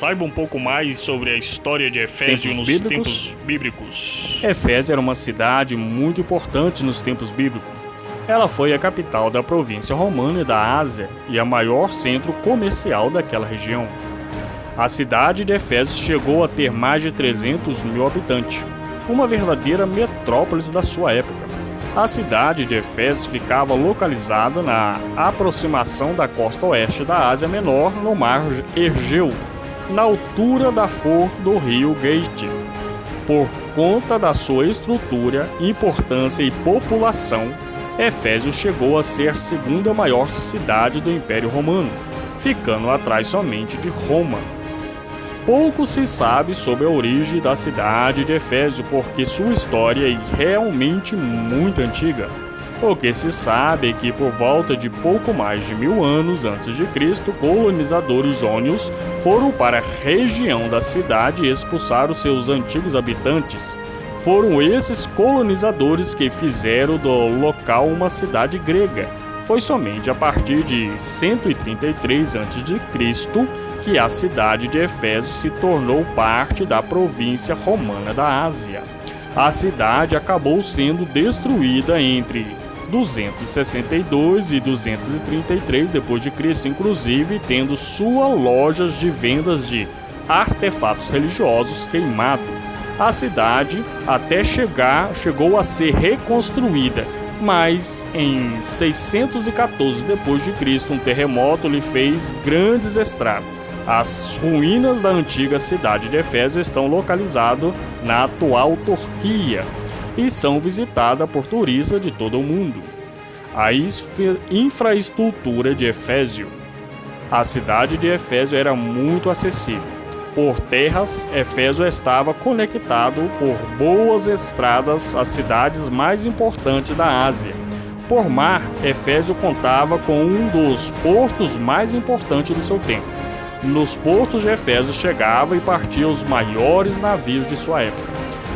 Saiba um pouco mais sobre a história de Éfeso nos tempos bíblicos. Éfeso era uma cidade muito importante nos tempos bíblicos. Ela foi a capital da província romana da Ásia e a maior centro comercial daquela região. A cidade de Éfeso chegou a ter mais de 300 mil habitantes, uma verdadeira metrópole da sua época. A cidade de Éfeso ficava localizada na aproximação da costa oeste da Ásia Menor, no mar Egeu, na altura da flor do rio Gate. Por conta da sua estrutura, importância e população, Éfeso chegou a ser a segunda maior cidade do Império Romano, ficando atrás somente de Roma. Pouco se sabe sobre a origem da cidade de Éfeso, porque sua história é realmente muito antiga. O que se sabe é que por volta de pouco mais de 1000 anos antes de Cristo, colonizadores jônios foram para a região da cidade e expulsaram seus antigos habitantes. Foram esses colonizadores que fizeram do local uma cidade grega. Foi somente a partir de 133 a.C. que a cidade de Éfeso se tornou parte da província romana da Ásia. A cidade acabou sendo destruída entre 262 e 233 d.C., inclusive tendo suas lojas de vendas de artefatos religiosos queimados. A cidade até chegou a ser reconstruída, mas em 614 d.C. um terremoto lhe fez grandes estragos. As ruínas da antiga cidade de Éfeso estão localizadas na atual Turquia e são visitadas por turistas de todo o mundo. A infraestrutura de Éfeso. A cidade de Éfeso era muito acessível. Por terras, Éfeso estava conectado por boas estradas às cidades mais importantes da Ásia. Por mar, Éfeso contava com um dos portos mais importantes do seu tempo. Nos portos de Éfeso chegavam e partiam os maiores navios de sua época.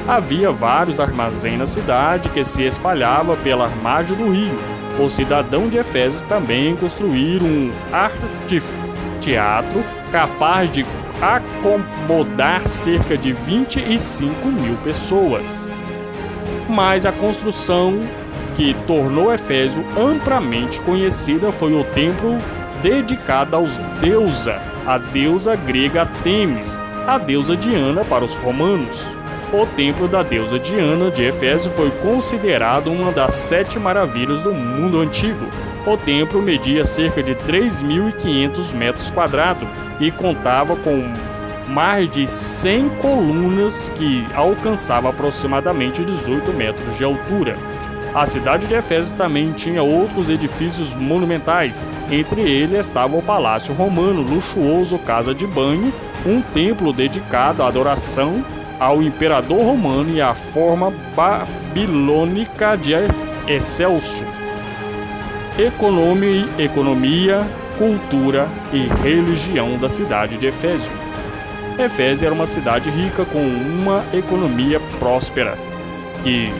Havia vários armazéns na cidade que se espalhavam pela margem do rio. Os cidadãos de Éfeso também construíram um anfiteatro capaz de acomodar cerca de 25 mil pessoas. Mas a construção que tornou Éfeso amplamente conhecida foi o templo dedicado aos deusa, a deusa grega Artemis, a deusa Diana para os romanos. O templo da deusa Diana de Éfeso foi considerado uma das 7 maravilhas do mundo antigo. O templo media cerca de 3.500 metros quadrados e contava com mais de 100 colunas que alcançavam aproximadamente 18 metros de altura. A cidade de Éfeso também tinha outros edifícios monumentais. Entre eles estava o Palácio Romano, luxuoso casa de banho, um templo dedicado à adoração ao imperador romano e à forma babilônica de Excelso. Economia, cultura e religião da cidade de Éfeso. Éfeso era uma cidade rica com uma economia próspera, que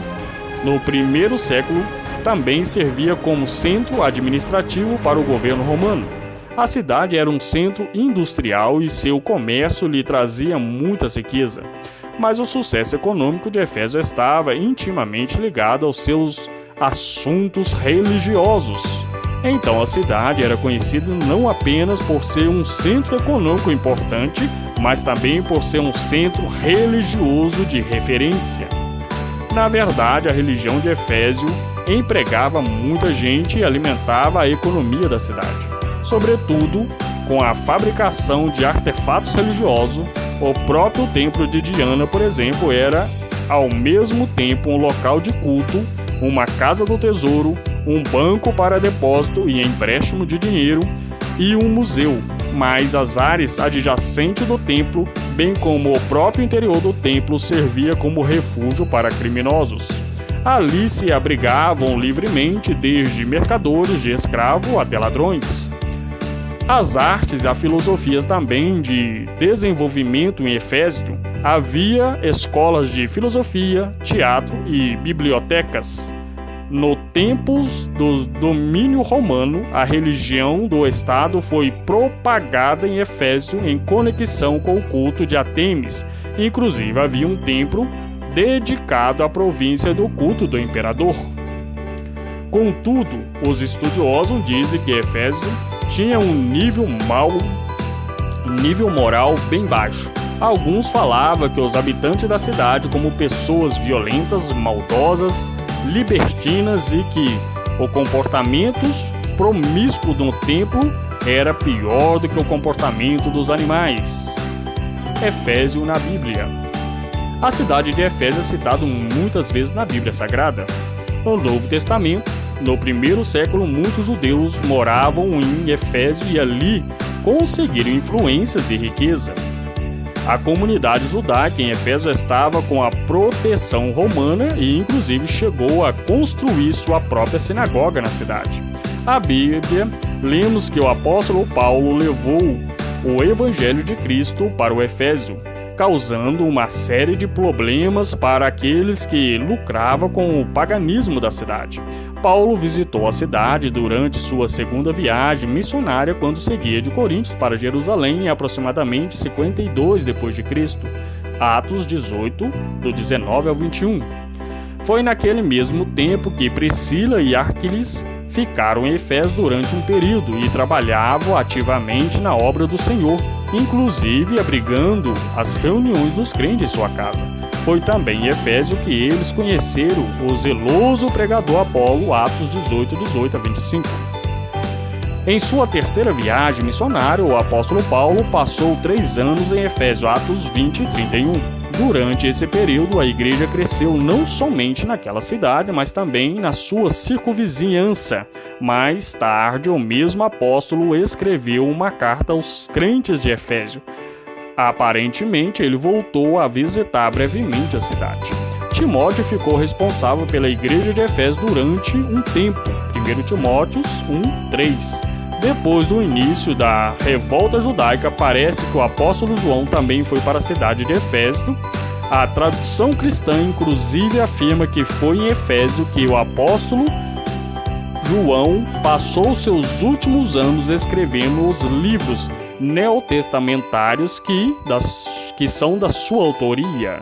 no primeiro século também servia como centro administrativo para o governo romano. A cidade era um centro industrial e seu comércio lhe trazia muita riqueza. Mas o sucesso econômico de Éfeso estava intimamente ligado aos seus assuntos religiosos. Então a cidade era conhecida não apenas por ser um centro econômico importante, mas também por ser um centro religioso de referência. Na verdade, a religião de Éfeso empregava muita gente e alimentava a economia da cidade. Sobretudo, com a fabricação de artefatos religiosos, o próprio templo de Diana, por exemplo, era ao mesmo tempo um local de culto, uma casa do tesouro, um banco para depósito e empréstimo de dinheiro e um museu, mas as áreas adjacentes do templo, bem como o próprio interior do templo, servia como refúgio para criminosos. Ali se abrigavam livremente desde mercadores de escravo até ladrões. As artes e a filosofia também de desenvolvimento em Éfeso. Havia escolas de filosofia, teatro e bibliotecas. No tempos do domínio romano, a religião do Estado foi propagada em Éfeso em conexão com o culto de Ártemis. Inclusive, havia um templo dedicado à província do culto do imperador. Contudo, os estudiosos dizem que Éfeso tinha um nível moral bem baixo. Alguns falavam que os habitantes da cidade como pessoas violentas, maldosas, libertinas e que o comportamento promíscuo no templo era pior do que o comportamento dos animais. Éfeso na Bíblia. A cidade de Éfeso é citada muitas vezes na Bíblia Sagrada. No Novo Testamento, no primeiro século, muitos judeus moravam em Éfeso e ali conseguiram influências e riqueza. A comunidade judaica em Éfeso estava com a proteção romana e inclusive chegou a construir sua própria sinagoga na cidade. A Bíblia, lemos que o apóstolo Paulo levou o Evangelho de Cristo para o Éfeso, causando uma série de problemas para aqueles que lucravam com o paganismo da cidade. Paulo visitou a cidade durante sua segunda viagem missionária quando seguia de Coríntios para Jerusalém em aproximadamente 52 d.C. Atos 18, do 19 ao 21. Foi naquele mesmo tempo que Priscila e Áquiles ficaram em Éfeso durante um período e trabalhavam ativamente na obra do Senhor, inclusive abrigando as reuniões dos crentes em sua casa. Foi também em Éfeso que eles conheceram o zeloso pregador Apolo, Atos 18, 18 a 25. Em sua terceira viagem missionária, o apóstolo Paulo passou 3 anos em Éfeso, Atos 20 e 31. Durante esse período, a igreja cresceu não somente naquela cidade, mas também na sua circunvizinhança. Mais tarde, o mesmo apóstolo escreveu uma carta aos crentes de Éfeso. Aparentemente, ele voltou a visitar brevemente a cidade. Timóteo ficou responsável pela igreja de Éfeso durante um tempo. 1 Timóteo 1:3. Depois do início da revolta judaica, parece que o apóstolo João também foi para a cidade de Éfeso. A tradução cristã, inclusive, afirma que foi em Éfeso que o apóstolo João passou seus últimos anos escrevendo os livros neotestamentários que são da sua autoria.